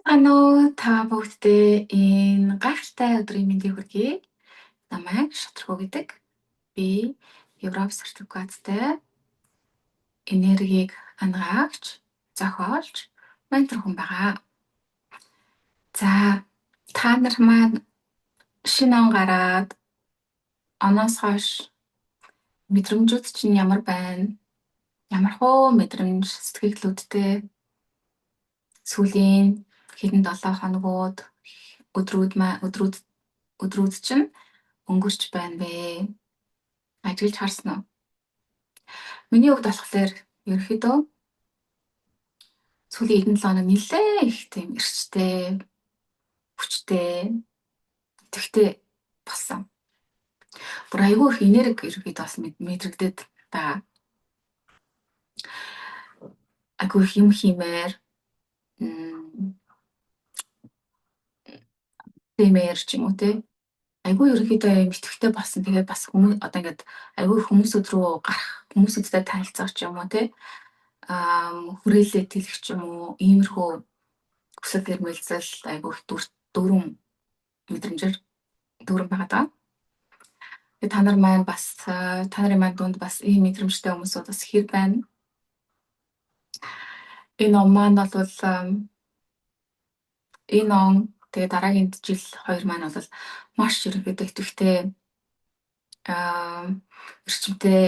Ano та бүгдээ энэ гайхалтай өдрийн мэндийг хүргэе. Намайг Шатрхуу гэдэг. Би Европ сертификаттай энергийг ангаагч, зохиолч, ментор хүн байгаа. За та нар маань шинэ он гараад оноос хойш мэдрэмжүүд чинь ямар байна? Ямархуу мэдрэмж сэтгэлдлүүдтэй сүүлийн хэдэн 7 хоногуд өдрүүд чинь өнгөрч байна бэ? Ажиглаж харсан уу? Миний хувьд болохоор ерөөхдөө сүүлийн хэдэн 7 хоног нэлээ их тийм эрчтэй, хүчтэй, идэвхтэй болсон. Бүр айгүй их энерги ерөөхдөө бас мэдрэгдээд байгаа. Айгүй их юм хиймээр тэмээр ч юм уу те. Айгүй ерөөхдөө юм идэвхтэй болсон. Тэгээд бас хүмүүс одоо ингээд айгүй хүмүүсүүд рүү гарах, хүмүүсүүдтэй танилцах ч юм уу те. Хүрээлээ тэлэх ч юм уу, иймэрхүү хүсэл эрмэлзэл айгүй их дүүрэн мэдрэмжээр дүүрэн байгаа даа. Тэгээд та нарын маань дунд бас ийм мэдрэмжтэй хүмүүсүүд бас их байна. Энэ он маань бол энэ он тэгээд дараагийн жил 2 маань бол маш ерөнхийдөө идэвхтэй эрчимтэй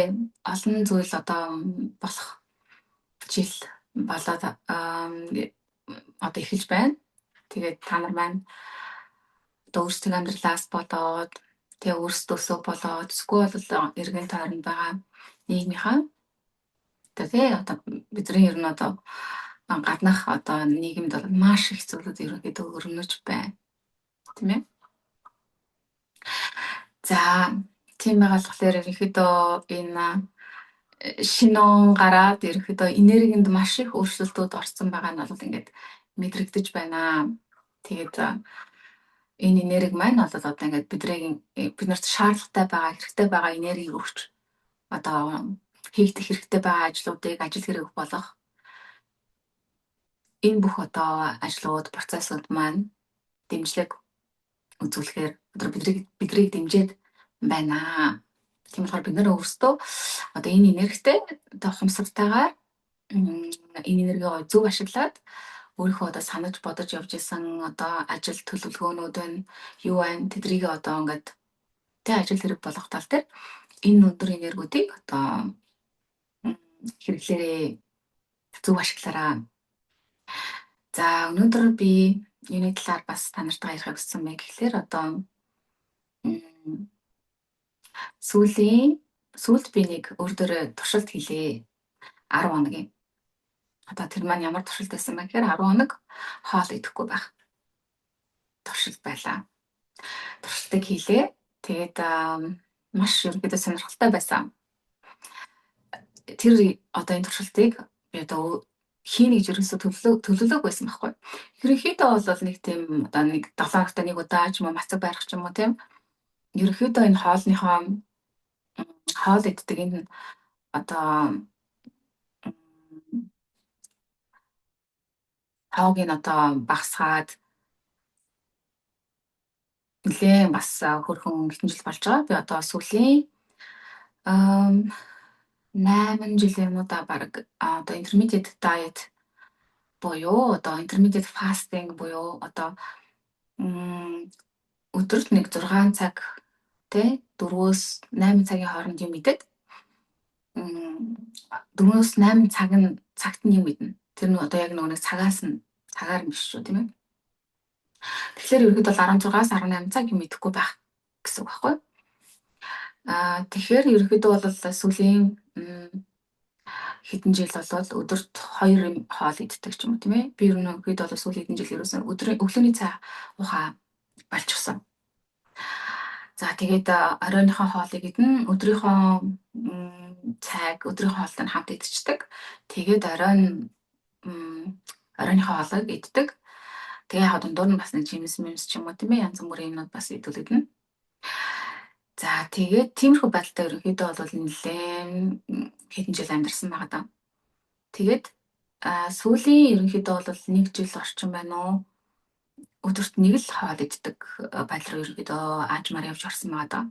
олон зүйл одоо болох жил болоод одоо эхэлж байна. Тэгээд та нар маань одоо өөрсдөө амьдралаас болоод тэгээ өөрсдөөсөө болоод эсвэл эргэн тойронд байгаа нийгмийнхаа одоо бидний ер нь одоо гаднах одоо нийгэмд бол маш их зүйлүүд ерөнхийдөө өрнөж байна. Тийм ээ. За тийм байгаа болохоор ерөнхийдөө энэ шинэ он гараад ерөнхийдөө энергинд маш их өөрчлөлтүүд орсон байгаа нь бол ингээд мэдрэгдэж байна. Тэгээд энэ энерги маань бол одоо ингээд биднэрт шаардлагатай байгаа, хэрэгтэй байгаа энергийг өгч одоо хийгдэх хэрэгтэй байгаа ажлуудыг ажил хэрэг болгох энэ бүх одоо ажлууд, процессууд маань дэмжлэг үзүүлэхээр одоо бидрийг дэмжиж байна. Тийм болохоор бид нэр өөрсдөө одоо энэ энергитэй одоо ухамсартайгаар энэ энергийг зөв ашиглаад өөрийнхөө одоо санаж бодож явж исэн одоо ажил төлөвлөгөөнүүд байна. Юу байна? Тэдрийг одоо ингээд тэ ажил хэрэг болгох тал дээр энэ өндөр энергиудыг одоо хэрэглээрээ зөв ашиглаараа. За өнөөдөр би юуны талаар бас та нартай ярих гэсэн мэй гэхлээр одоо сүүлд би нэг өөртөө туршилт хийлээ 10 хоногийн. Одоо тэр маань ямар туршилт байсан бэ гэхээр 10 хоног хоол идэхгүй байх туршилт байлаа. Туршилтыг хийлээ. Тэгээд маш ерөнхийдөө сонирхолтой байсан. Тэр одоо энэ туршилтыг би одоо хийнэ гэж ерөөсө төлөвлөг байсан байхгүй. Ерөнхийдөө бол нэг тийм одоо нэг 7 хоногт нэг удаа ч юм уу мацаг барих ч юм уу тийм. Ерөнхийдөө энэ хоол иддэг энэ одоо хоог нь одоо багасгаад нэлээд бас хөрхөн хэдэн жил болж байгаа. Би одоо сүүлийн 8 жилийн өмнө баг одоо intermittent diet буюу одоо intermittent fasting буюу одоо өдөрт нэг 6 цаг тэ 4-өөс 8 цагийн хооронд юм идэг. 4-өөс 8 цагт нь юм идэнэ. Тэр нь одоо яг нэг цагаар юм биш шүү тийм ээ. Тэгэхээр ерөөдөө 16-аас 18 цаг юм идэхгүй байх гэсэн үг байхгүй. Тэгэхээр ерөөдөө бол сүүлийн хэдэн жил болоод өдөрт 2 хоол иддэг ч юм уу тийм ээ. Би ерөөдөө бол сүүлийн хэдэн жил ерөөсөн өглөөний цай ухаа болчихсон. За тэгээд оройнхоо хоолыг идэн өдрийнхөө өдрийн хоолтой хамт идчихдэг. Тэгээд оройнхоо хоолыг иддэг. Тэгээ яг дундуур нь бас нэг жимс ч юм уу тийм ээ янз бүрийн юмнууд бас идүүлэгдэнэ. За тэгээд тиймэрхүү байдалтай ерөнхийдөө бол нэлээд хэдэн жил амьдарсан байгаа даа. Тэгээд сүүлийн ерөнхийдөө бол 1 жил орчим байна уу? өдөрт нэг л хоол иддэг байдал руу ерөнхийдөө аажмаар явж орсон байгаа даа.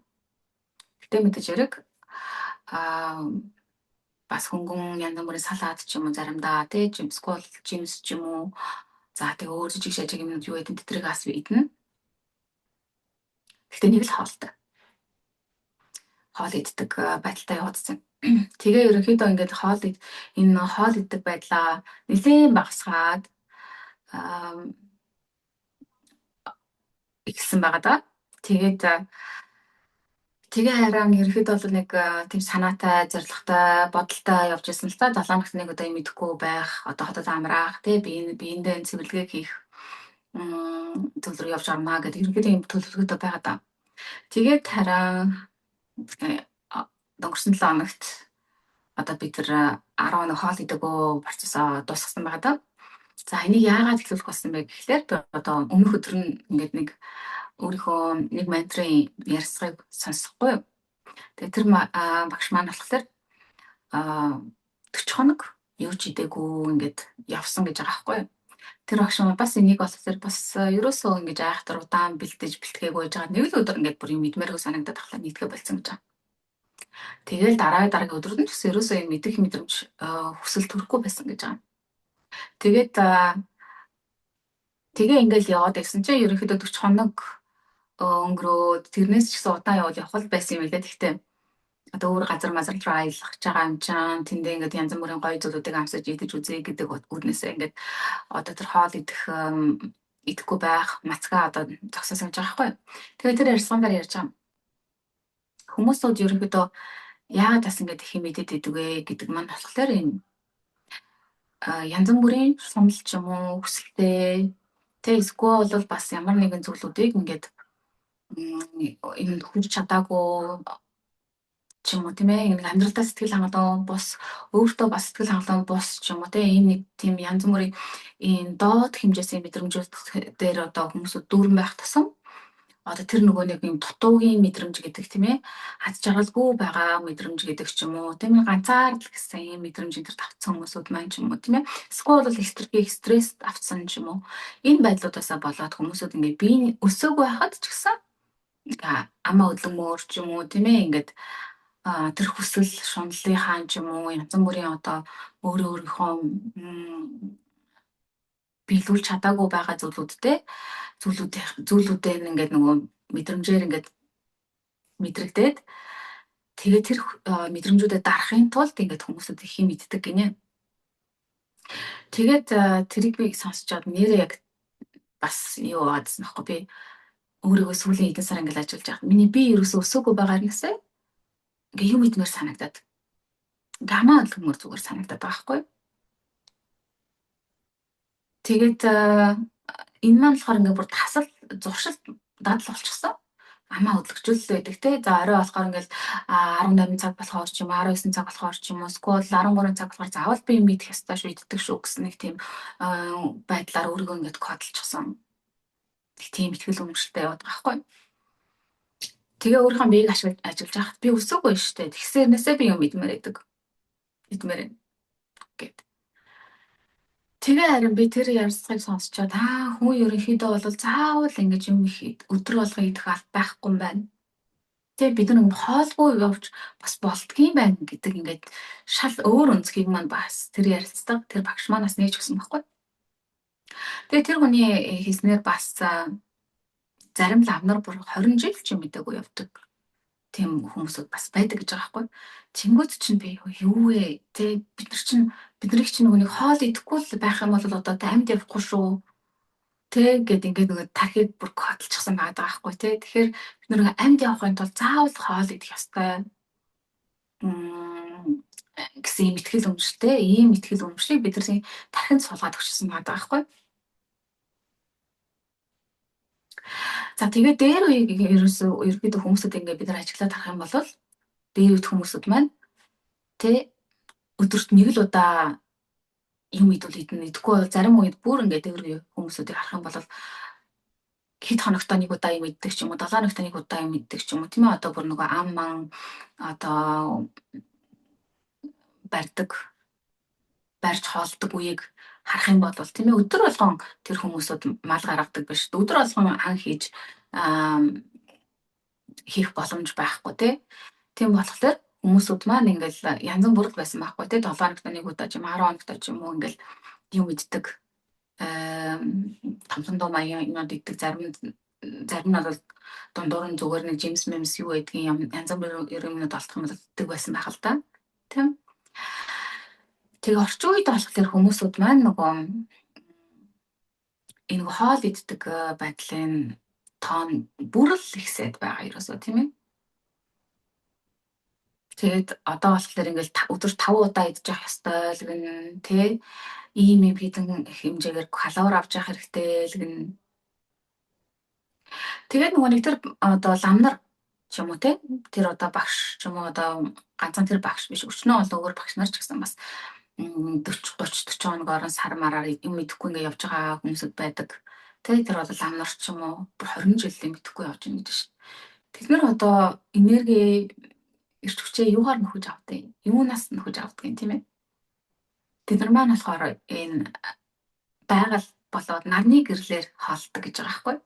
Гэтэ мэдээж яриг бас хөнгөн янз бүрийн салаад ч юм уу заримдаа тий жимс ч юм уу за тэгээ өөр жижиг шажиг юмнууд юу гэдэг тэдрийг бас идэнэ. Гэтэ нэг л хоол иддэг байдалтай явагдсан. Тэгээ ерөнхийдөө ингээд энэ хоол иддэг байдлаа нэлээд багасгаад ихсэн байгаа даа. Тэгээ харин ерөнхийдөө бол нэг тийм санаатай, зоригтой, бодолтой явж ирсэн л та 7 хоногт нэг удаа юм идэхгүй байх, одоо хотод амраах, тий биеиндээ цэвэрлэгээ хийх зүйл рүү явж орно гэдэг ерөнхийдөө юм төлөвлөгөөтэй байгаа даа. Тэгээд харин өнгөрсөн 7 хоногт одоо бид нар 10 хоног хоол идэггүй процессоо дуусгасан байгаа даа. За энийг яагаад эхлүүлэх болсон бэ гэхлээр би одоо өмнөх өдөр нь ингээд нэг өөрийнхөө нэг менторын ярьцгааг сонсохгүй юу. Тэгээ тэр багш маань болохоор 40 хоног юу ч идээгүй ингээд явсан гэж байгаа байхгүй юу. Тэр багш маань бас энийг болохоор бас ерөөсөө ингэж айхтар удаан бэлтгээгүй байж байгаа. Нэг л өдөр ингээд бүр юм идмээргүй санагдаад ахлаа нийтгээ болцсон гэж байгаа. Тэгэл дараагийн өдрүүд нь ч гэсэн ерөөсөө юм идэх мэдрэмж хүсэл төрөхгүй байсан гэж байгаа. Тэгээ ингээл яваад байсан чинь ерөнхийдөө 40 хоног өнгөрөөд тэрнээс ч гэсэн удаан явах байсан юм лээ. Гэхдээ одоо өөр газар руу аялах гэж байгаа юм чинь тэндээ ингээд янз бүрийн гоё зүйлүүдийг амсаж идэж үзье гэдэг үднээсээ ингээд одоо тэр хоол идэхгүй байх мацгаа одоо зогсоосон гэж байгаа байхгүй. Тэгээ тэр ярьсангаар ярьж байгаа. Хүмүүсүүд ерөнхийдөө яагаад бас ингээд их юм идэд идэг вэ гэдэг маань болохоор энэ янз бүрийн сунал ч юм уу хүсэлтэй тэ эсвэл бол бас ямар нэгэн зүйлүүдийг ингээд энэ хүрч чадаагүй ч юм уу тийм ээ нэг амьдралдаа сэтгэл хангалуун бус өөртөө бас сэтгэл хангалуун бус ч юм уу тийм энэ нэг тийм янз бүрийн энэ доод хэмжээсийн мэдрэмжүүд дээр одоо хүмүүсүүд дүүрэн байх тусам одоо тэр нөгөө нэг юм дутуугийн мэдрэмж гэдэг тийм ээ хаз жаргалгүй байгаа мэдрэмж гэдэг ч юм уу тийм ээ ганцаард л гэсэн юм мэдрэмж энэ төр тавцсан хүмүүсүүд маань ч юм уу тийм ээ эсвэл бол стресс авцсан ч юм уу энэ байдлуудаасаа болоод хүмүүсүүд ингээд бие өсөөгүй байхад ч гэсэн амаа өдлөмөр ч юм уу тийм ээ ингээд тэр хүсэл шуналлынхаа ч юм уу янз бүрийн одоо өөрийнхөө биелүүлж чадаагүй байгаа зүйлүүдээр ингээд нөгөө мэдрэмжээр ингээд мэдрэгдээд тэгээд тэр мэдрэмжүүдэд дарахын тулд ингээд хүмүүсүүд их юм иддэг гинэ. Тэгээд тэрийг би сонсчоод нэрээ яг бас юу аадсан аахгүй би өөрийгөө сүүлийн хэдэн сар ингээд ажиллаж байгаа. Миний би ерөөсөө өсөөгүй байгаа нэгсээ ингээ юм идмээр санагдаад. Гамаа олгомор зүгээр санагдаад байгаа байхгүй. Тэгээд энэ маань болохоор ингээ бүр тасал зуршилт дадал болчихсон. Амаа хөдлөгчүүл байдаг те. За орой болохоор ингээл 18 цаг болохоор ч юм 19 цаг болохоор ч юм уу скол 13 цаг болохоор заавал би юм идэх ёстой шүү иддэг шүү гэсэн нэг тийм байдлаар өөрийгөө ингээд кодлчихсон. Тийм ихтгэл өмчлөлтэй яваад байгаа байхгүй. Тэгээ өөрийнхөө биеийг ажиглаж байхад би өсөөгүй штэ. Тэгсээрнээсээ би юм идмээр байдаг. Идмээр гэд. Тэгээ харин би тэр ярьцгааг сонсчоод хүн ерөнхийдөө бол заавал ингэж юм их өдөр болгон идэх аль байхгүй юм байна. Тэгээ бид нэг хоолгүй явж бас болдгийм байна гэдэг ингээд шал өөр өнцгийг маань бас тэр ярилцдаг тэр багш манаас нээж өгсөн байхгүй. Тэгээ тэр хүний хийснээр бас зарим лавнар бүр 20 жил ч юм мэдээгүй явдаг. Тийм хүмүүсүүд бас байдаг гэж байгаа байхгүй. Чингүүд чинь би юу вэ? Тэ биднийг чинь нөгөө нэг хоол идэхгүй л байх юм бол одоо амьд явахгүй шүү. Тэ гэд ингээд нөгөө тархийг бүр кодлчихсан байгаа байхгүй тэ. Тэгэхээр бид нөгөө амьд явахын тулд заавал хоол идэх ёстой. Гэсэн ийм ихтгэл өмчлөлийг бидний тархинд суулгаад өгчсөн байгаа байхгүй. За тэгээд дээр үеийг ерөөдөө хүмүүсүүд ингээд бид нар ажиглаад харах юм бол дээр үеийн хүмүүсүүд маань тэ өдөрт нэг л удаа юм идэхгүй бол зарим үед бүр ингээд дээр үеийн хүмүүсүүдийг харах юм бол хэд хоногтой нэг удаа юм иддэг ч юм уу 7 хоногтой нэг удаа юм иддэг ч юм уу тийм ээ одоо бүр нөгөө ам ман одоо барьж хоолдог үеийг харах юм бол тийм ээ өдөр болгон тэр хүмүүсүүд мал гаргадаг биш. Өдөр болгон ан хийж хийх боломж байхгүй тийм болохоор хүмүүсүүд маань ингээл янз бүрэл байсан байхгүй 7 хоногт нэг удаа ч юм 10 хоногт ч юм уу ингээл юм иддэг томхон доо маягийн юмнууд иддэг зарим нь бол дундуур нь зүгээр нэг жимс мемс юу гэдгийг янз бүрийн юмнууд олдох юм бол иддэг байсан байх л да тийм тэгээ орчин үед болохоор хүмүүсүүд маань нөгөө энэ хоол иддэг байдлын тоон бүрэл ихсээд байгаа ерөөсөө тийм ээ. Тэгээд одоо болохоор ингээл өдөрт 5 удаа идэж явах ёстой л гэн тий ийм хэдэн хэмжээгээр калори авч явах хэрэгтэй л гэн. Тэгээд нөгөө нэг тэр одоо ламнар ч юм уу тий тэр одоо багш ч юм уу одоо ганцхан тэр багш биш өчнөө бол өөр багш нар ч гэсэн бас 40 30 40 хоног орон сар мараар юм идэхгүй ингээд явж байгаа хүмүүсд байдаг. Тэ тэр бол ам нар ч юм уу бүр 20 жилийн идэхгүй явж байгаа гэдэг шүү. Тэд нар одоо энерги эрч хүчээ юугаар нөхөж авдаг юм? Юунаас нөхөж авдаг юм тийм ээ? Тэд нар маань болохоор энэ байгаль болоод нарны гэрлэр хаалдаг гэж байгаа байхгүй?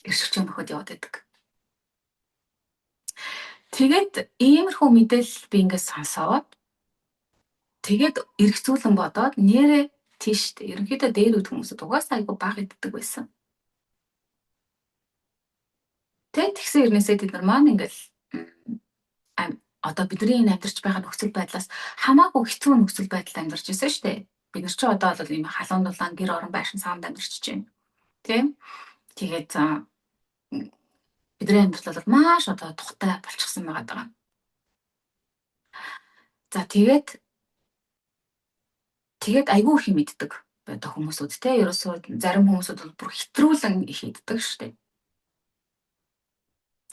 Эрч хүчээ нөхөд яваад байдаг. Тэгээд иймэрхүү мэдээлэл би ингээд сонсоод тэгээд эргцүүлэн бодоод нэрээ тийш дээ. Ерөнхийдөө дээр үд хүмүүсд угаасаа айгу бага иддэг байсан. Тэгсэн ирнээсээ тэд нар маань ингээл одоо бидний энэ амьдарч байгаа нөхцөл байдлаас хамаагүй хэцүү нөхцөл байдалд амьдарч байсан шүү дээ. Бид нар ч одоо бол ийм халуун дулаан гэр орон байшин саамд амьдарч байна. Тийм. Тэгээд бидний амьдрал бол маш одоо тухтай болчихсон байгаа даа. За тэгээд айгүй их юм иддэг одоо хүмүүсүүд те ерөөсөө зарим хүмүүсүүд бол бүр хэтрүүлэн их иддэг шүү дээ.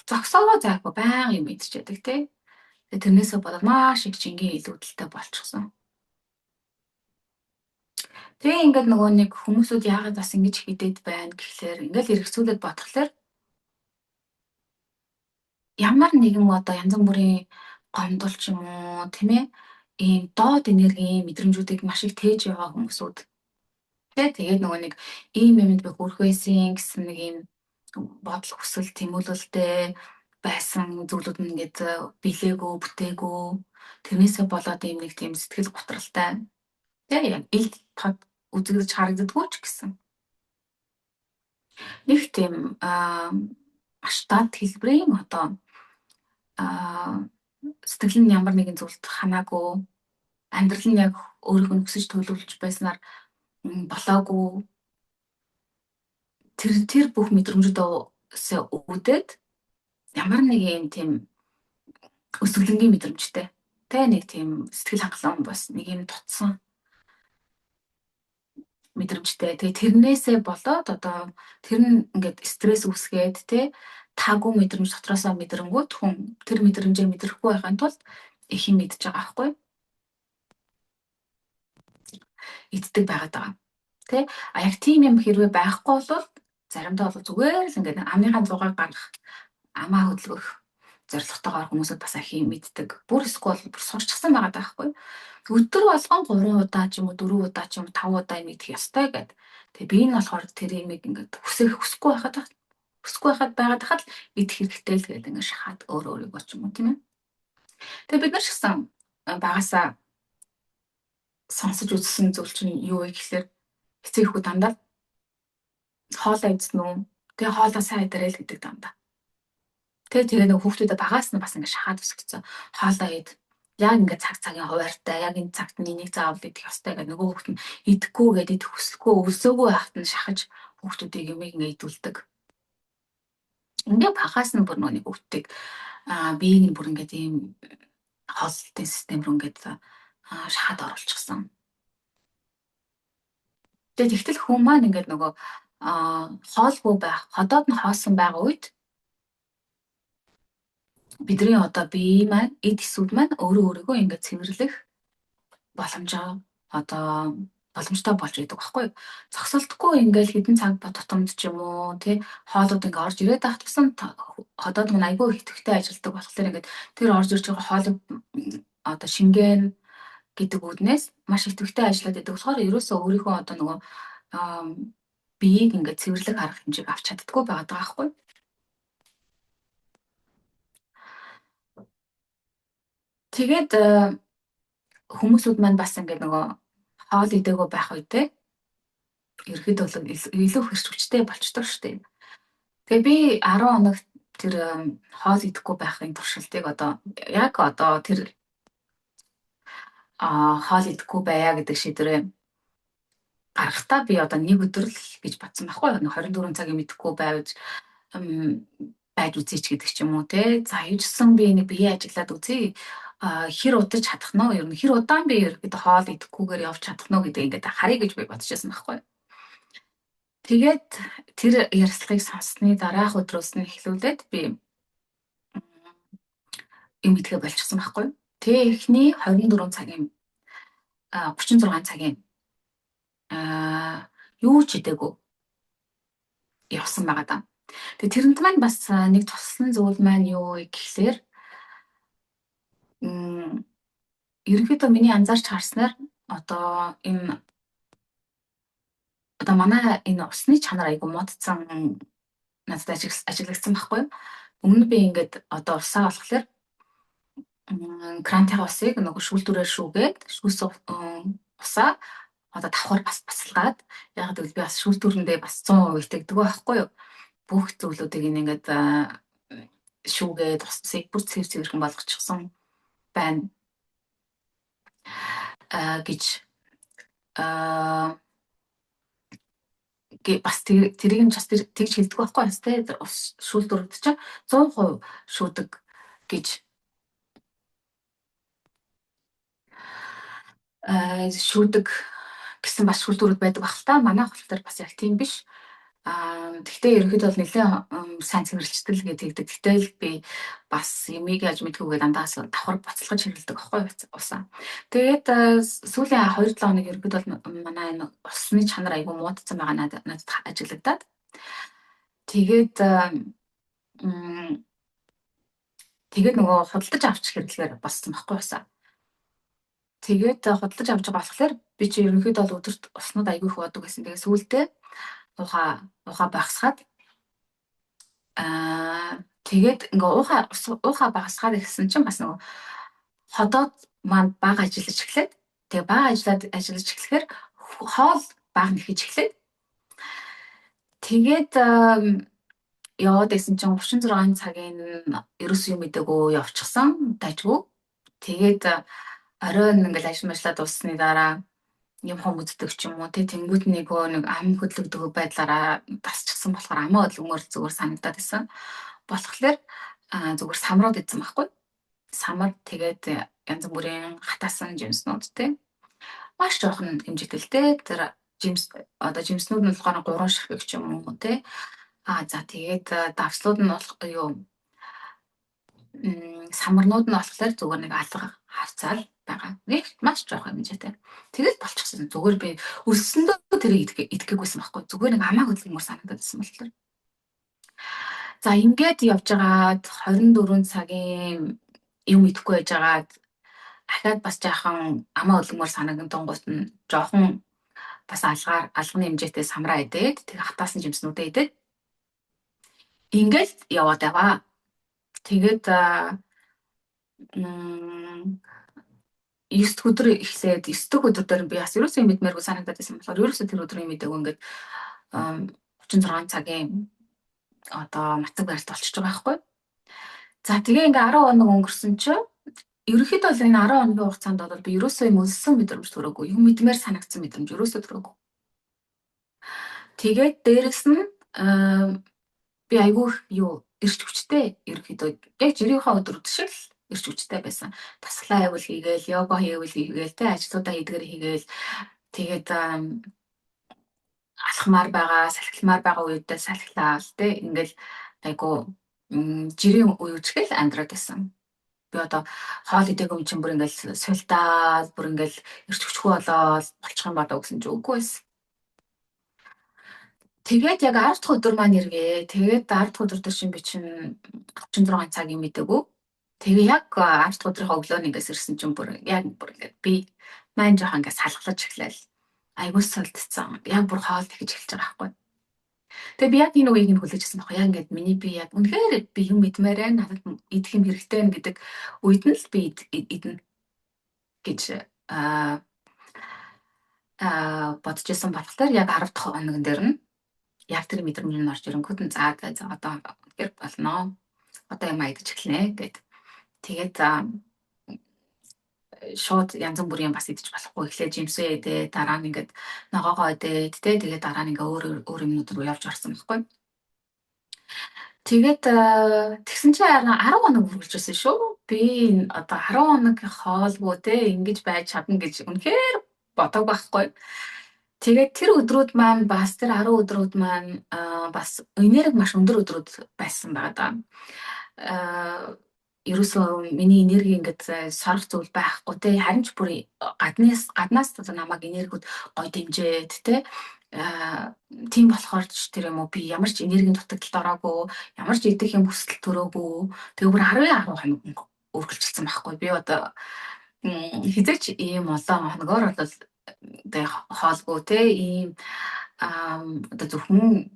Зогсоогоо зайхгүй баян юм идчихэдэг те. Тэгээд тэрнээсээ болоод маш их жингийн илүүдэлтэй болчихсон. Тэгээ ингээд нөгөө нэг хүмүүсүүд яагаад бас ингэж хидэд байна гэхлээр ингээд эргэцүүлээд бодхолоор ямар нэгэн одоо янз бүрийн гомдол ч юм уу тийм ээ ийм доод энергийн мэдрэмжүүдийг маш их тээж яваа хүмүүсүүд тэгээд нөгөө нэг ийм юмд би хүрх байсан гэсэн нэг ийм бодол хүсэл тэмүүлэлтэй байсан зүйлүүд нь ингээд билээгөө бүтээгөө тэрнээсээ болоод ийм нэг тийм сэтгэл готролтой яг ил тод үзэгдэж харагддаггүй ч гэсэн нэг тийм маш дад хэлбэрийн одоо сэтгэл нь ямар нэгэн зүйлд ханаагүй амьдрал нь яг өөрийнхөө хүсэж төлөвлөж байснаар болоогүй тэр бүх мэдрэмжүүдээс үүдээд ямар нэг юм тийм өсвөлнгийн мэдрэмжтэй тэ нэг тийм сэтгэл хангалуун бас нэг юм тутсан мэдрэмжтэй. Тэгээ тэрнээсээ болоод одоо тэр нь ингээд стресс үүсгээд тэ таагүй мэдрэмж дотроосоо мэдрэнгүүт хүн тэр мэдрэмжээ мэдрэхгүй байхын тулд их юм мэдж байгаа байхгүй иддэг байгаад байгаа. Тэ а яг тийм юм хэрвээ байхгүй бол заримдаа бол зүгээр л ингээд амныхаа зугааг гаргах амаа хөдөлгөх зорилготойгоор хүмүүсд бас их юм мэддэг. Бүр эсвэл бүр сурчсан байгаа байхгүй. Өдөр болгон 3 удаа ч юм уу 4 удаа ч юм уу 5 удаа юм идэх ёстой гэд. Тэгээ би энэ болохоор тэр имийг ингээд хүсэхгүй байгаад байгаад идэх хэрэгтэй л гэдэг ингээд шахаад өөрийгөө ч юм уу тийм ээ. Тэгээ бид нар ч гэсэн багасаа сонсож үзсэн зүйл чинь юу вэ гэхэлэр эцэг эхүүд дандаа хоолоо идсэн үү? Тэгээ хоолоо сайн идэрээл гэдэг дандаа. Тэгээ нэг хүүхдүүдэд багаас нь бас ингээд шахаад өсгөцсөн. Хоолоо ид. Яг ингээд цагийн хуваартай, яг энэ цагт нь энийг заавал идэх ёстой гэдэг нөгөө хүүхд нь идэхгүй гэдэг идэх хүсэлгүй өлсөөгөө байхад нь шахаж хүүхдүүдийг юмыг ингээд идүүлдэг. Ингээд багаас нь бүр нөгөө хүүхдийг биеийг нь бүр ингээд ийм хооллолтын систем рүү ингээд шахаад оруулчихсан. Тэгээд тэгтэл хүн маань ингээд нөгөө хоолгүй байх, ходоод нь хоосон байгаа үед бидний одоо бие маань эд эсүүд маань өөрийгөө ингээд цэвэрлэх боломжтой болж идэг байхгүй юу? Зогсолтгүй ингээд хэдэн цаг тутамд ч юм уу тий хоолууд ингээд орж ирээд байх тусам ходоод маань айгүй их идэвхтэй ажилладаг болохоор ингээд тэр орж ирж байгаа хоолыг одоо шингэн гэдэг үүднээс маш идэвхтэй ажиллаад байдаг болохоор ерөөсөө өөрийнхөө одоо нөгөө биеийг ингээд цэвэрлэг харах хэмжээг авч чаддаггүй байгаад байгаа байхгүй. Тэгээд хүмүүсүүд маань бас ингээд нөгөө хоол идээгүй байх үедээ ерөөхдөө илүү хэрч хүчтэй болчдөг шүү дээ. Тэгээ би 10 хоног тэр хоол идэхгүй байхын туршилтыг одоо тэр хоол идэхгүй байя гэдэг шийдвэрээ гаргахтаа би одоо нэг өдөр л гэж бодсон байхгүй юу. 24 цагийн мэдэхгүй байж үзье ч гэдэг ч юм уу те. За юужсэн би нэг бие ажиглаад үзье. Хэр удаж чадах нь вэ? Ер нь хэр удаан би ерөөдөө хоол идэхгүйгээр явж чадах нь гэдэг ингээд харъя гэж би бодчихсон байхгүй юу. Тэгээд тэр ярилцлагыг сонссны дараах өдрөөс нь эхлүүлээд би юм идэхэ болчихсон байхгүй юу. Тэгээ эхний 24 цагийн 36 цагийн юу ч идээгүй явсан байгаа даа. Тэгээ тэрэнд маань бас нэг туссан зүйл маань юу вэ гэхлээр ерөнхийдөө миний анзаарч харснаар одоо манай энэ усны чанар айгу модцсон надад ажиглагдсан байхгүй юу. Өмнө би ингээд одоо усаа болохоор крантын усыг нөгөө шүүлтүүрээр шүүгээд шүүс усаа одоо давхар бас басалгаад яг гэвэл би бас шүүлтүүрэндээ бас 100% итгэдэг байхгүй юу. Бүх зүйлүүдийг ингээд шүүгээд усыг бүр цэвэрхэн болгочихсон байна гэж бас тэрийг нь бас тэгж хэлдэг байхгүй бас те шүүлтүүрд чинь 100% шүүдэг гэж шүүдэг гэсэн бас шүүлтүүрүүд байдаг баг л та. Манайх болохоор бас яг тийм биш. Тэгтээ ерөнхийдөө бол нэлээд сайн цэвэрлжтэл гэдэг. Тэгтэл би бас юмыг яаж мэдхүүгээ дандаас давхар боцолгож хэрэглэдэг байхгүй усаа. Тэгээд сүүлийн 2-7 хоног ерөнхийдөө манай энэ усны чанар айгүй муудсан байгаа надад ажиглагдаад. Тэгээд нөгөө худалдаж авч хэрэглэхээр болсон байхгүй усаа. Тэгээд худалдаж авч байгаа болохоор би чи ерөнхийдөө бол өдөрт уснууд айгүй их уудаг гэсэн. Тэгээд сүүлдээ ухаа багасгаад тэгээд ингээ ухаа багасгаад ирсэн чинь бас нөгөө ходоод маань бага ажиллаж эхлээд тэгээ бага ажиллаж эхлэхээр хоол бага нэхэж эхлээд тэгээд яваад исэн чинь 36 цагийн ерөөс юм мэдээгүй явчихсан дайжгүй. Тэгээд оройн ингээл ажиллаж дуусны дараа юм хүмүүддэг ч юм уу тэнгууд нэг ам хөдлөгдөг байдлаараа тасчихсан болохоор амаа хөдлөмөр зүгээр санагдаад байсан. Болохоор зүгээр самрууд идсэн байхгүй. Самар тэгээд янз бүрийн хатаасан жимснүүд маш жоохон хэмжээтэй л тэр жимснүүд нь болохоор 3 ширхэг ч юм уу за тэгээд давслууд нь болох самарнууд нь болохоор зүгээр нэг алга хавцаал байгаа. Нэг маш жоохон хэмжээтэй. Тэгэл болчихсон. Зүгээр би өссөндөө тэрийг идэхгүйсэн байхгүй. Зүгээр нэг амаа хөдлөмөр санагдаад байсан болохоор. За ингээд явж байгаад 24 цагийн юм идэхгүй байж байгаад дахиад бас жаахан амаа хөдлөмөр санагдангууд нь жоохон бас алганы хэмжээтэй самраа идээд тэг хатаасан жимснүүдээ идээд ингээд яваад байгаа. Тэгээд 9 дэх өдөр эхлээд 9 дэх өдөр дээр би бас ерөөсөө мэдмээргүй санагдаад байсан болохоор ерөөсөө тэр өдрийн мэдээгүй ингээд 36 цагийн одоо мацаг барилт болчихж байгаа байхгүй. За тэгээ ингээ 10 хоног өнгөрсөн чинь ерөнхийдөө л энэ 10 хоногийн хугацаанд бол би ерөөсөө юм өлсөн мэдрэмж төрөөгүй. Юм мэдмээр санагдсан мэдрэмж ерөөсөө төрөөгүй. Тэгээд дээрэс нь би айгүй ирч хүчтэй ерөнхийдөө яг жирийнхаа өдрүүд шиг л ирч хүчтэй байсан. Тасглаа хийвэл хийгээл, йога хийвэл хийгээл, ажлуудаа хийдгээр хийгээл. Тэгээд алхмаар байгаа, салхилмаар байгаа үедээ салхилаал ингээл айгүй жирийн үе үчгээл амьдраад байсан. Би одоо хоол идээгүй юм чинь бүр ингээл сулдаал, бүр ингээл ирч хүчгүй болоод болчих юм болоо гэсэн чи үгүй байсан. Тэгээд яг 10 дахь өдөр маань иргээ. Тэгээд 10 дахь өдөр дээр чинь би чинь 36 цагийн мэдээгүй Тэгээ яг авч өдрийнхөө өглөө нэгээс ирсэн чинь бүр ингээд би маань жоохон ингээд салгалж эхлэв. Айгуу сулдсан. Яг бүр хоол тэгж эхэлж байгаа байхгүй. Тэгээ би яг энэ үеийг нь хүлээжсэн байхгүй. Яг ингээд миний би яг үнэхээр би юм идмээр байна. Надад идэх юм хэрэгтэй байна гэдэг үед нь л би идэнэ гэж бодож исэн болохоор яг 10 дахь хоног дээр нь яг тэр мэдрэмж нь орж ирэнгүүт нь за одоо үнэхээр болно. Одоо юм идэж эхэлнэ гэд. Тэгээд шууд янз бүрийн бас идэж болохгүй эхлээ жимсээ идээ дараа нь ингээд ногоогоо идээд тэ тэгээд дараа нь ингээ өөр юмнууд руу явж орсон байхгүй. Тэгээд тэгсэн чинь 10 хоног үргэлжлүүлсэн шүү. Би одоо 10 хоног хоолгүй тэ ингэж байж чадна гэж үнэхээр бодоагүй байхгүй. Тэгээд тэр өдрүүд маань бас тэр 10 өдрүүд маань бас энерги маш өндөр өдрүүд байсан байгаа да. Ерөөсөө миний энерги ингээд сорох зүйл байхгүй те харин ч бүр гаднаас намайг энергиуд гой дэмжээд те тийм болохоор ч тэр юм уу би ямар ч энергийн дутагдалд ороогүй ямар ч идэх юм хүсэл төрөөгүй тэгээ бүр 10 хоног үргэлжилсэн байхгүй би одоо хизээч ийм олон хоногор бол тэгээ хоолгүй те ийм одоо зөвхөн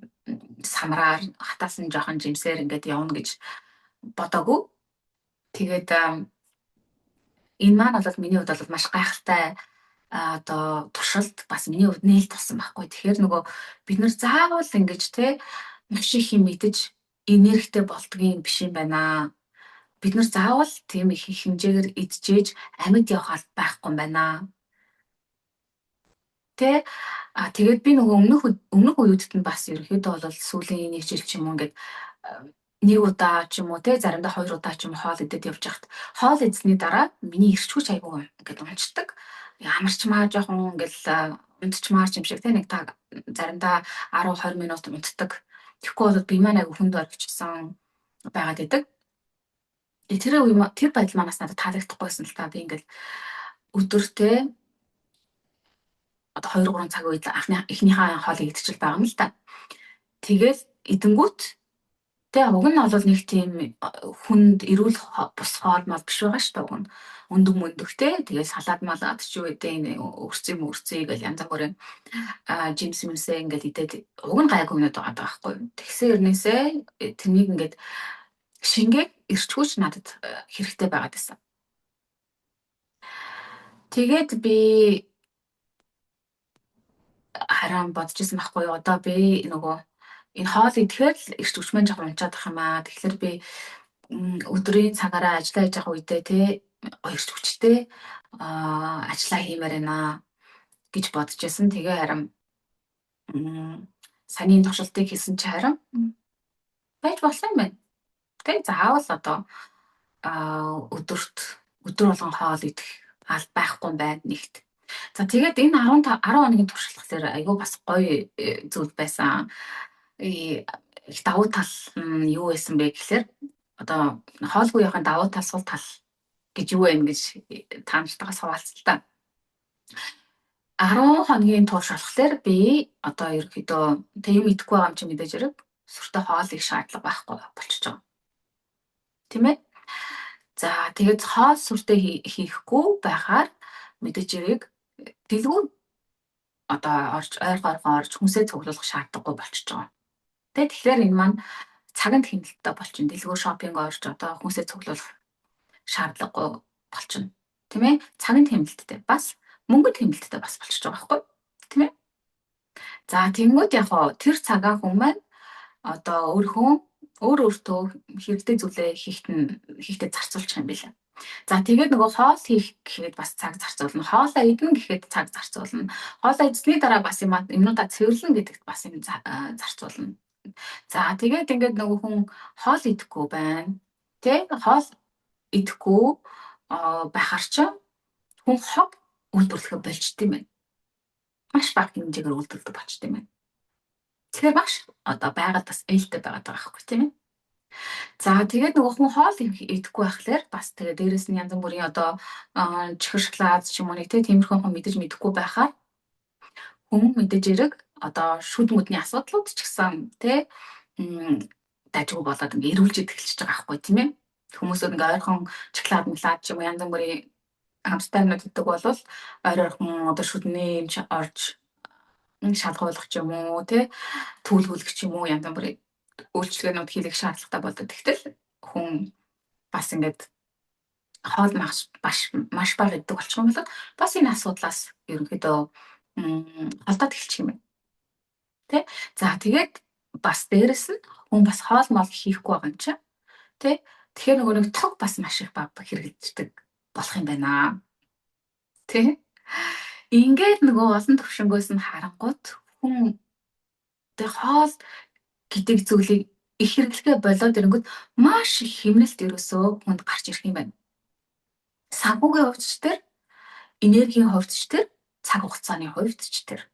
самраар хатаасан жоохон жимсээр ингээд явна гэж бодоагүй. Тэгээд энэ маань бол миний хувьд бол маш гайхалтай одоо туршилт бас миний хувьд нээлт болсон байхгүй. Тэгэхээр нөгөө бид нар заавал ингэж те маш их юм мэдэж энергитэй болдгийн биш юм байна. Бид нар заавал тийм их хэмжээгээр идчихээж амьд явах алба байхгүй юм байна. Тэ тэгээд би нөгөө өмнөх үеүүдэд нь бас ерөнхийдөө бол сүүлийн 1 жил ч юм уу ингээд нэг удаа ч юм уу те заримдаа 2 удаа ч юм хоол идээд явж хахад хоол идсний дараа миний эрч хүч айгүй ингээд унцдаг. Амарчмаа жоохон ингээл унтчмаар юм шиг те нэг та заримдаа 10-20 минут унтдаг. Тэгэхгүй бол би маань айгүй хүнд орчихсон байгаад идэг. Тэр байдал манаас надад таалагдахгүйсэн л та би ингээл өдөртөө одоо 2-3 цаг үед эхнийхээ хоолыг идчихэл байгаа юм л та. Тэгэл идэнгүүт тэгээ уг нь бол нэг тийм хүнд эрүүл бус хоол мал биш байгаа шүү дээ. Өндөг мөндөгтэй тэгээ салаад малаад ч юу гэдэг өрцөө гэл янз бүрийн жимс юмсээ ингээд идээд уг нь гайгүй юмнууд байгаа байхгүй. Тэгсэн өрнөөсөө тэрнийг ингээд шингээд эрч хүч надад хэрэгтэй байгаад байсан. Тэгээд би харин бодож исэн байхгүй юу. Одоо би нөгөө энэ хоол идэхээр л эрч хүч маань жоохон унчаад ах юм аа. Тэгэхээр би өдрийн цагаараа ажиллаа хийж байгаа үедээ те эрч хүчтэй ажиллаа хиймээр байна гэж бодож исэн. Тэгээ харин санийн туршилтыг хийсэн чи харин байж болох юм байна. Тэ заавал одоо өдөр болгон хоол идэх аль байхгүй юм байна нэгт. За тэгээд энэ 10 хоногийн туршилт дээр айгүй бас гоё зүйл байсан. Их давуу тал нь юу байсан бэ гэхээр одоо хоолгүй явахын давуу тал сул тал гэж юу вэ гэж та нартайгаа суулцлаа. 10 хоногийн турш болохоор би одоо ерөөхдөө тэг юм идэхгүй байгаа юм чи мэдээж хэрэг сүртэй хоол их шаардлага байхгүй болчихж байгаа. Тийм ээ. За тэгээд хоол сүртэй хийхгүй байхаар мэдээж хэрэг дэлгүүр одоо ойрхон орж хүнсээ цуглуулах шаардлагагүй болчихж байгаа. Тэгэхээр энэ маань цагт хэмнэлттэй болчихно. Дэлгүүр шопинг орж одоо хүнсээ цуглуулах шаардлагагүй болчихно. Тийм ээ? Цагт хэмнэлттэй бас мөнгөд хэмнэлттэй бас болчихж байгаа байхгүй тийм ээ? За тэгэнгүүт яг тэр цагаа хүн маань одоо өөртөө хэрэгтэй зүйлээ хийхдээ зарцуулчих юм билээ. За тэгээд нөгөө хоол хийх гэхэд бас цаг зарцуулна. Хоолоо идэх гэхэд цаг зарцуулна. Хоолоо идсний дараа бас юмнуудаа цэвэрлэн гэдэгт бас юм зарцуулна. За тэгээд ингээд нөгөө хүн хоол идэхгүй байна. Тэ хоол идэхгүй байхаар ч хүн хог үйлдвэрлэхэ болчт юм байна. Маш бага хэмжээгээр үйлдвэрлэдэг болчт юм байна. Тэгэхээр маш одоо байгаль бас ээлтэй байгаад байгаа байхгүй тийм ээ. За тэгээд нөгөө хүн хоол идэхгүй байхлаар бас тэгээд дээрэс нь янз бүрийн одоо чихэр шоколад ч юм уу нэг тиймэрхүү хүн мэдээж мэдэхгүй байхаар хүн мэдээж эрэг одоо шүд мөдний асуудлууд ч гэсэн тий дажгүй болоод ингээ эрүүлж эхэлчихэж байгаа байхгүй тийм ээ. Хүмүүсүүд ингээ ойрхон шоколад мулаад ч юм уу янз бүрийн хамттай юмнууд иддэг бол ойрхон одоо шүдний орж шалгуулах ч юм уу тий түүлгүүлэх ч юм уу янз бүрийн үйлчлэгээнүүд хийх шаардлагатай болдог. Тэгтэл хүн бас ингээд хоол маш бага иддэг болчих юм бол бас энэ асуудлаас ерөнхийдөө холдоод эхэлчих юм байна. Тэ? За тэгээд бас дээрэс нь хүн бас хоол моол хийхгүй байгаа юм чинь тэ? Тэгэхээр нөгөө нэг тог бас маш их баг хэрэгэлждэг болох юм байна. Тэ? Ингээд нөгөө олон төвшнгөөс нь харангуут хүн тэ хоол гэдэг зүйлийг их хэрэглэхээ болоод ирэнгүүт маш их хэмнэлт ерөөсөө хүнд гарч ирэх юм байна. Санхүүгийн хувьд ч тэр, энергийн хувьд ч тэр, цаг хугацааны хувьд ч тэр.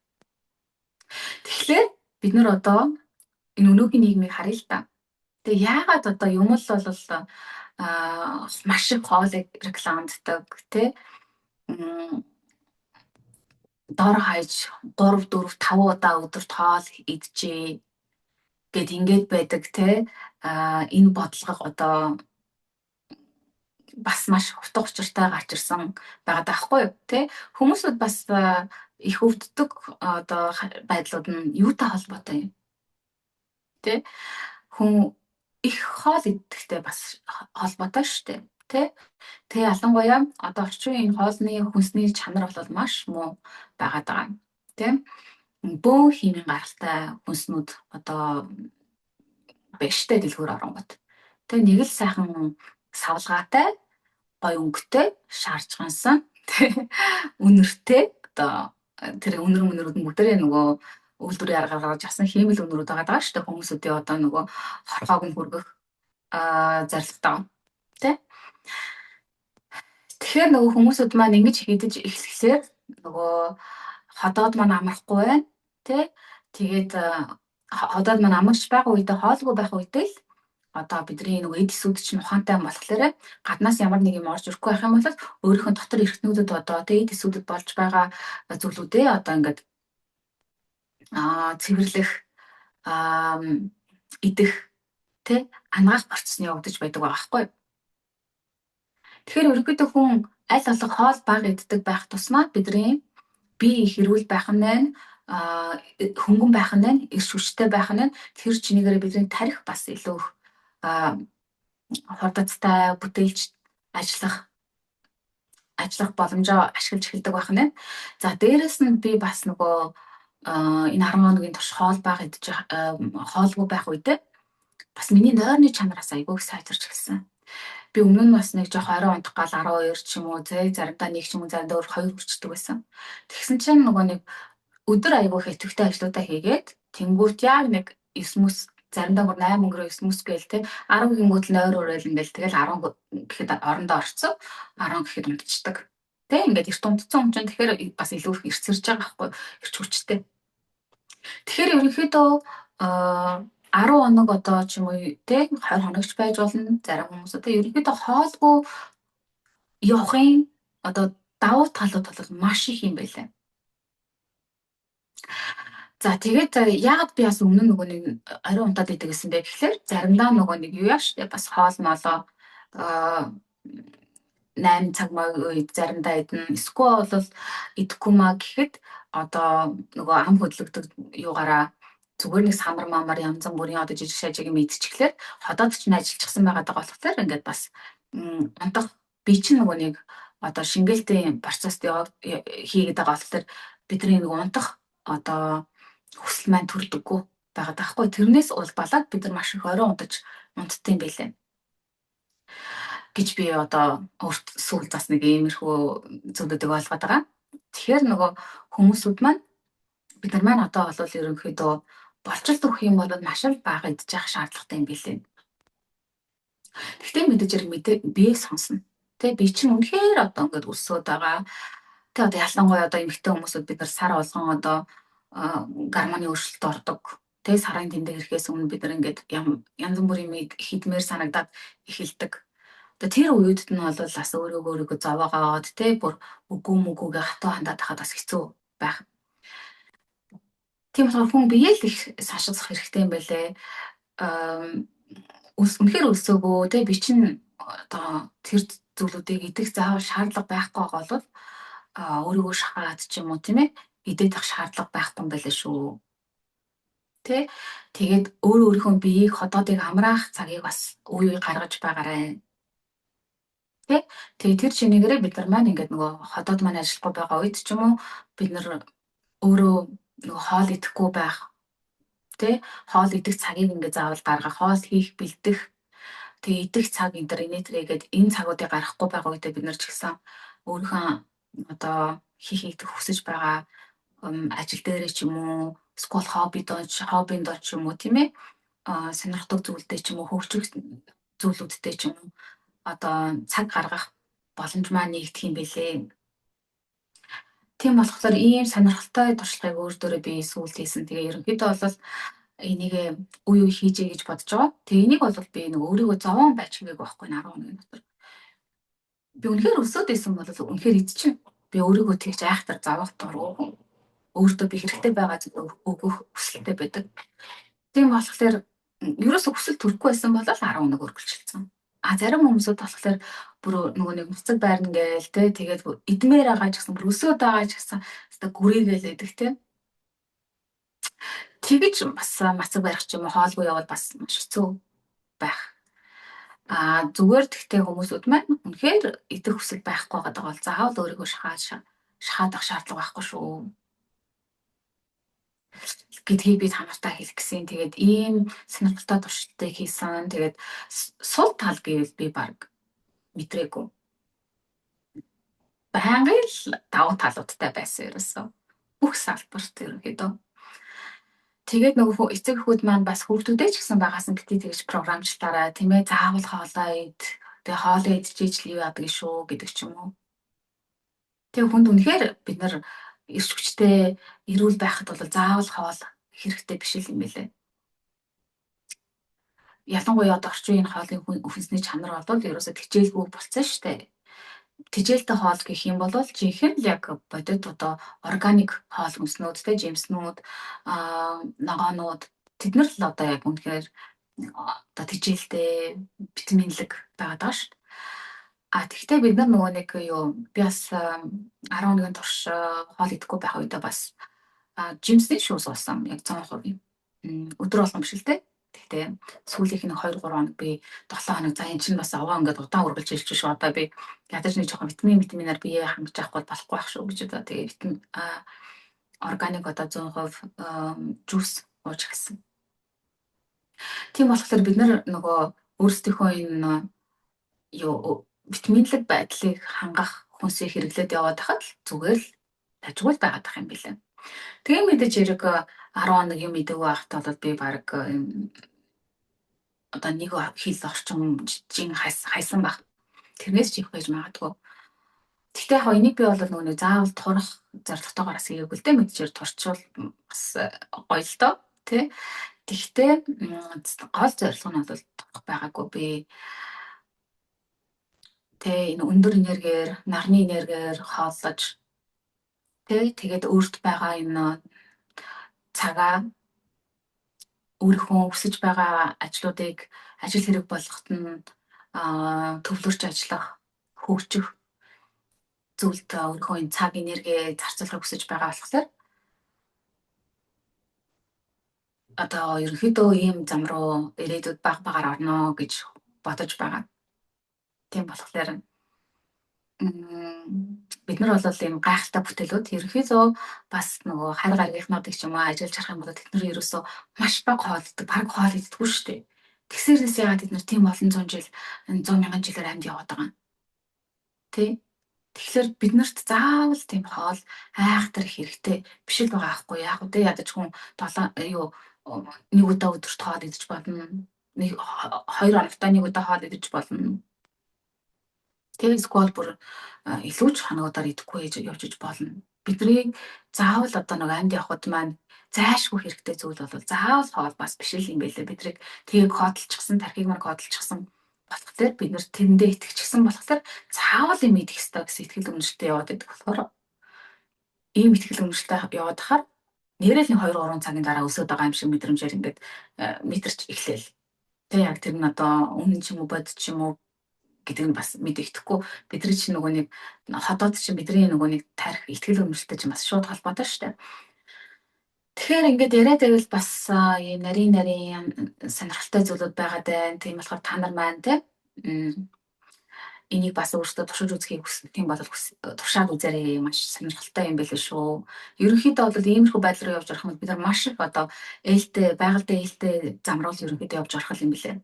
Тэгэхээр бид нар одоо энэ өнөөгийн нийгмийг харъя л та. Тэгээ яагаад одоо юм л бол маш их хоолыг рекламддаг тий дор хаяж 3 4 5 удаа өдөрт хоол идчихээ гэд ингээд байдаг тий энэ бодлого одоо бас маш утга учиртай гарч ирсэн байгаа даахгүй юу тий хүмүүсүүд бас их өвддөг одоо байдлууд нь юутай холбоотой юм тий хүн их хоол идэхтэй бас холбоотой шүү дээ тий тэгээ ялангуяа одоо орчин үеийн хоолны хүнсний чанар бол маш муу байгаад байгаа тий бөөн химийн гаралтай хүнснүүд одоо бэштэй дэлгүүр оронгот тэгээ нэг л сайхан савлгаатай гой өнгөтэй шаарч гансан үнэртэй одоо тэр үнэрүүд нь бүгдээ нөгөө үйлдвэрийн аргаар гаргаж авсан хиймэл үнэрүүд байгаа шүү дээ хүмүүсүүдийн одоо нөгөө хорхоог нь хүргэх зорилготой тий тэгэхээр нөгөө хүмүүсүүд маань ингэж хийдэж эхлэхлээр нөгөө ходоод маань амрахгүй байна тий тэгээд ходоод маань амарч байгаа үедээ хоолгүй байх үедээ л одоо бидний нөгөө эд эсүүд чинь ухаантай болохоор гаднаас ямар нэг юм орж ирэхгүй байх юм бол өөрийнхөө дотор эргэтнүүдэд одоо тэ эд эсүүдэд болж байгаа зүйлүүдээ одоо ингээд цэвэрлэх идэх тэ ангаах процесс нь явагдаж байдаг байгаа байхгүй. Тэгэхээр ерөнхийдөө хүн аль болох хоол бага иддэг байх тусмаа бидний бие их эрүүл байх нь байна хөнгөн байх нь байна эрс хүчтэй байх нь тэр чинийгээр бидний тарих бас илүү их хурдцтай бүтээлч ажиллах боломжоо ашиглаж эхэлдэг байх нь. За дээрэс нь би бас нөгөө энэ 10 хоногийн турш хоол бага идэж хоолгүй байх үедээ бас миний нойрны чанараас айгүй сайжирч эхэлсэн. Би өмнө нь бас нэг жоох орой унтах гал 12 ч юм уу заримдаа 1 ч юм уу заримдаа 2 хүрчдэг байсан. Тэгсэн чинь нөгөө нэг өдөр айгүй их идэвхтэй ажлуудаа хийгээд тэнгуут яг нэг 9 мөс заримдаа бүр 8 өнгөрөө 9 мөс гээл те 10 гингүүт нойр урайл ингээл тэгэл 10 гэхэд орондоо орцсон 10 гэхэд унтчихдаг. Тэ ингээд эрт унтцсан хүн чинь тэгэхээр бас илүү их эрсэрж байгаа байхгүй эрч хүчтэй. Тэгэхээр ерөнхийдөө 10 хоног одоо ч юм уу те 20 хоногч байж болно зарим хүмүүс одоо ерөнхийдөө хоолгүй явахын одоо давуу талууд бол маш их юм байлаа. За тэгээд яагаад би бас өмнө нөгөө нэг ариун унтаад идэг гэсэн бэ гэхлээр заримдаа нөгөө нэг юу яаш те бас хоол молоо 8 цаг үед заримдаа идэн эсвэл бол идэхгүй маа гэхэд одоо нөгөө ам хөдлөгдөг юугаараа зүгээр нэг самар мамар янз бүрийн одоо жижиг шажиг юм идчихлээр ходоод ч ажиллажчихсан байгаа болохоор ингээд бас унтах би чинь нөгөө нэг одоо шингээлтийн процесс хийгээд байгаа болохоор бидний нэг унтах одоо хүсэл маань төрдөггүй байгаа даахгүй тэрнээс улбалаад бид нар маш их орой унтдаг юм байлээ гэж би одоо өөрт сүүл зас нэг иймэрхүү зүйлүүдийг ойлгоод байгаа. Тэгэхээр нөгөө хүмүүсүүд маань бид нар маань одоо бол ерөнхийдөө болцолт өгөх юм бол маш л бага идэж явах шаардлагатай юм билээ. Гэхдээ мэдээж хэрэг бие сонсно. Тэ би чинь үнэхээр одоо ингээд өсөөд байгаа. Тэ одоо ялангуяа одоо эмэгтэй хүмүүсүүд бид нар сар болгон одоо гормоны өөрчлөлт ордог. Тэ сарын тэмдэг ирэхээс өмнө бид нар ингээд янз бүрийн хидмээр санагдаад эхэлдэг. Одоо тэр үед нь бол бас өөрийгөө зовоогоод тэ бүр үгүй мүгүйгээ хатуу хандаад хахад бас хэцүү байх. Тийм болохоор хүн бие л их сашилсах хэрэгтэй юм байлээ. Үнэхээр өсөөгөө тэ би чинь одоо тэр зүйлүүдийг идэх заавал шаардлага байхгүй байгаа бол өөрийгөө шахаад ч юм уу тийм ээ идээд авах шаардлага байхгүй юм байлаа шүү. Тэ? Тэгээд өөрийнхөө биеийг хотоодыг амраах цагийг бас үе гаргаж байгаарай. Тэ? Тэгээ тэр чинээгээрээ бид нар маань ингээд нөгөө хотоод маань ажиллахгүй байгаа үед ч юм уу бид нар өөрөө нөгөө хоол идэхгүй байх тэ хоол идэх цагийг ингээд заавал гаргах, хоол хийх, бэлдэх, тэгээ идэх цаг энэ төр инээдрэгээд энэ цагуудыг гаргахгүй байгаа үедээ бид нар ч гэсэн өөрийнхөө одоо хийх хүсэж байгаа ажил дээрээ ч юм уу скул хоббинд ч юм уу тийм ээ сонирхдаг зүйлдээ ч юм уу хөгжих зүйлүүдтэй ч юм уу одоо цаг гаргах боломж маань нэгдэх юм бэлээ. Тийм болохоор ийм сонирхолтой туршлагыг өөр дөрөө би сүүлд хийсэн. Тэгээ ерөнхийдөө бол энийг үе үе хийжээ гэж бодож байгаа. Тэгээ энийг бол би нэг өөрийгөө зовоон байж хэмээг байхгүй 10 хоногийн дотор. Би үнэхээр өсөөд байсан бол үнэхээр идчихэн. Би өөрийгөө тэгж айхтар зовох дургу. Өөртөө би хэрэгтэй байгаа зүйл өгөх хүсэлтэй байдаг. Тийм болохоор ерөөсө хүсэл төрөхгүй байсан бол 10 хоног үргэлжилсэн. Зарим хүмүүсүүд болохоор бүр нөгөө нэг буцаг байрна гээл те тэгээд идмээр байгаа ч гэсэн бүр өсөөд байгаа ч гэсэн хэвээ гүрийгээл идэх те. Тэгэж бас мацаг барих ч юм уу хоолгүй явал бас маш хэцүү байх. Зүгээр тэгтээ хүмүүсүүд маань үнэхээр идэх хүсэл байхгүй байгаа бол заавал өөрийгөө шахаад авах шаардлага байхгүй шүү гэдгийг би танартай хэлэх гэсэн. Тэгээд ийм сонирхолтой туршилтыг хийсэн. Тэгээд сул тал гэвэл би баг мэдрээгүй. Байнгын л давуу талуудтай байсан ерөөсөө. Бүх салбарт ерөнхийдөө. Тэгээд нөгөө эцэг эхүүд маань бас хүүхдүүдээ ч гэсэн байгаас нь битгий тэгж програмчлаараа тийм ээ заавал хоолоо ид. Тэгээ хоолоо идчихэж л юу яадаг шүү гэдэг ч юм уу. Тэгээ хүнд үнэхээр бид нар эрч хүчтэй эрүүл байхад бол заавал хоол хэрэгтэй биш юм билээ. Ялангуяа одоо орчин үеийн хоолын хүнсний чанар бол ерөөсө хичээлгүй болсон шүү дээ. Тэжээлтэй хоол гэх юм бол жинхэнэ л яг бодит одоо органик хоол хүнснүүд жимснүүд ногоонууд тэд нар л одоо яг үнэхээр одоо тэжээлтэй витаминлэг байгаад байгаа шүү дээ. Тэгвэл бид нар нөгөө нэг юу би бас 10 хоногийн турш хоол идэхгүй байх үедээ бас жимсний шүүс уусан яг 100%. Өдөр болгон биш л дээ. Тэгтээ сүүлийнх нь 2 3 хоног би 7 хоног за эн чинь бас аваа ингээд удаан үргэлж хэлж шүү. Одоо би ядаж нэг жоохон витаминаар биеэ хангаж авахгүй болохгүй байх шүү гэж одоо тэгээ органик одоо 100% жуус ууж гисэн. Тийм болохоор бид нар нөгөө өөрсдийнхөө энэ юу витаминлэг байдлыг хангах хүнсийг хэрэглээд яваад хахад л зүгээр л тажгүй байгаад байх юм билээ. Тэгээ мэдээж хэрэг 10 хоног юм идэв байхад бол би баг одоо нэг хил орчим жин хайсан баг. Тэрнээс ч их байж магадгүй. Гэхдээ яг энийг би бол нөгөө заавал турах зорилготойгоор бас хийгээгүй л дээ мэдчихээр турчвал бас гоё л доо тий. Гэхдээ гол зорилго нь бол турах байгаагүй би тий энэ өндөр энергиэр нарны энергиэр хооллож тий тэгээд өөрт байгаа энэ цагаа өөрийнхөө хүсэж байгаа ажлуудыг ажил хэрэг болгоход нь төвлөрч ажиллах, хөгжих зүйлд өөрийнхөө энэ цаг энерги зарцуулахыг хүсэж байгаа болохоор одоо ерөнхийдөө ийм зам руу ирээдүйд баг багаар орно гэж бодож байгаа. Тийм болохоор бид нар бол ийм гайхалтай бүтээлүүд ерөнхийдөө бас нөгөө харь гаргийнхнуудыг ч юм уу ажиллаж харах юм бол тэд нар ерөөсөө маш бага хоолдог, баг хоол иддэггүй шүү дээ. Тэгсээрээс яагаад бид нар тийм олон зуун жил 100 мянган жилээр амьд яваад байгаа юм. Тэ? Тэгэхээр биднэрт заавал тийм хоол айхтар хэрэгтэй биш л байгаа аахгүй яг үү ядаж хүн 7 юу нэг удаа өдөрт хоол идэж болно. Нэг 2 хоногтой нэг удаа хоол идэж болно. Тэгээд сквал бүр илүү ч хоногудаар идэхгүй явж иж болно. Бидний заавал одоо нэг амьд явахд маань зайлшгүй хэрэгтэй зүйл бол заавал хоол бас биш л юм байлээ. Бидрийг тгийг хоодолчихсан, тархийг маань хоодолчихсан болохоор бид нэр тэрэндээ итгэчихсэн болохоор заавал юм идэх ёстой гэсэн итгэл үнэмшилтэй яваад байдаг болохоор ийм итгэл үнэмшилтэй яваад хахаар нэрэл нэг 2 3 цагийн дараа өсөд байгаа юм шиг мэдрэмжээр ингээд мэдэрч эхлэв. Тэг яг тэр нь одоо үнэн ч юм уу бодит ч юм уу гэдэг нь бас мэдэгдэхгүй. Бидний чинь нөгөө нэг хотод чинь бидний нөгөө нэг тарих ихтгэл үнэмшилтэй чинь бас шууд холбоотой шүү дээ. Тэгэхээр ингээд яриад байвал бас ийм нарийн сонирхолтой зүйлүүд байгаад байна. Тийм болохоор та нар маань те энийг бас өөрсдөө туршиж үзхийг хүсэх юм бол туршаад үзээрэй. Маш сонирхолтой юм байл шүү. Ерөнхийдөө бол иймэрхүү байдал руу явж орох юм бид нар маш их одоо байгальтай ээлтэй замруул ерөнхийдөө явж орох юм билээ.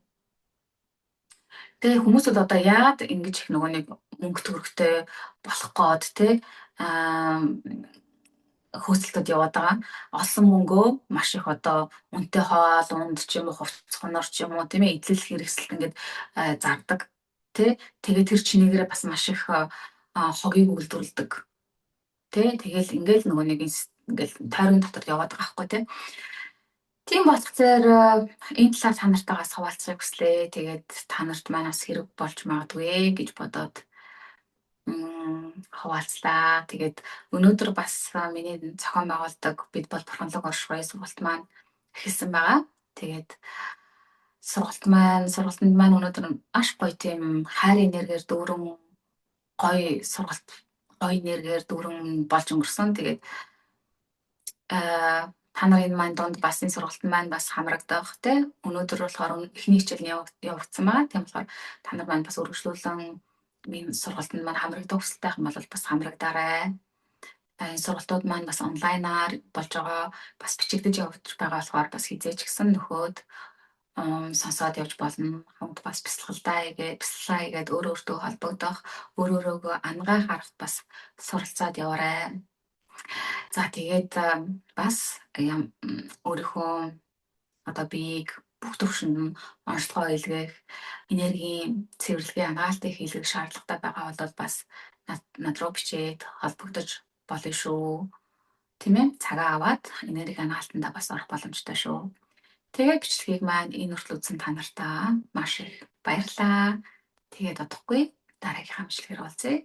Тэгээ хүмүүс бол одоо яагаад ингэж их нөгөө нэг мөнгө төгрөгтэй болох гээд те хөөцөлтөд яваад байгаа. Олсон мөнгөө маш их одоо үнэтэй хоол, унд ч юм уу, хувцас хонор ч юм уу тийм ээ эдлэл хэрэгсэлт ингээд зардаг. Тэгээ тэр чинээгээр бас маш их хогийг үйлдвэрлэдэг. Тэгэл ингээл нөгөө нэг ингээл тойрон дотор яваад байгаа байхгүй тий. Тийм болохоор энэ талаар та нартайгаас хуваалцахыг хүслээ. Тэгээд та нарт манаас хэрэг болж магадгүй гэж бодоод хуваалцлаа. Тэгээд өнөөдөр бас миний зохион байгуулдаг бид бол бурханлаг оршихуй сургалт маань эхэлсэн байгаа. Тэгээд сургалтанд маань өнөөдөр маш гоё тийм хайр энергээр дүүрэн гоё сургалт гоё энергээр дүүрэн болж өнгөрсөн. Тэгээд та нарын маань донд бас энэ сургалт маань бас хамрагдах тий. Өнөөдөр болохоор эхний хичээл нь явагдсан байгаа. Тийм болохоор та нар маань бас үргэлжлүүлэн энэ сургалтанд маань хамрагдах хүсэлтэй юм бол бас хамрагдаарай. Энэ сургалтууд маань бас онлайнаар болж байгаа. Бас бичигдэж явж байгаа болохоор бас хизээч гисэн нөхөд сонсоод явж болно. Хамт бас бясалгалаа хийгээд өөртөө холбогдох, өөрөөгөө ангаа харах бас суралцаад яваарай. За тэгээд бас өөрийнхөө одоо биеийг бүх төвшөнд онцлогоо илгээх, энергийн цэвэрлэгийн анагаалтыг хийлгэх шаардлагатай байгаа бол бас над руу бичээд холбогдож болно шүү. Тийм ээ? Цагаа аваад энерги анагаалтандаа бас орох боломжтой шүү. Тэгээд бичлэгийг маань энэ хүртэл үзсэн та нартаа маш их баярлалаа. Тэгээд одохгүй дараагийнхаа бичлэгээр уулзъя.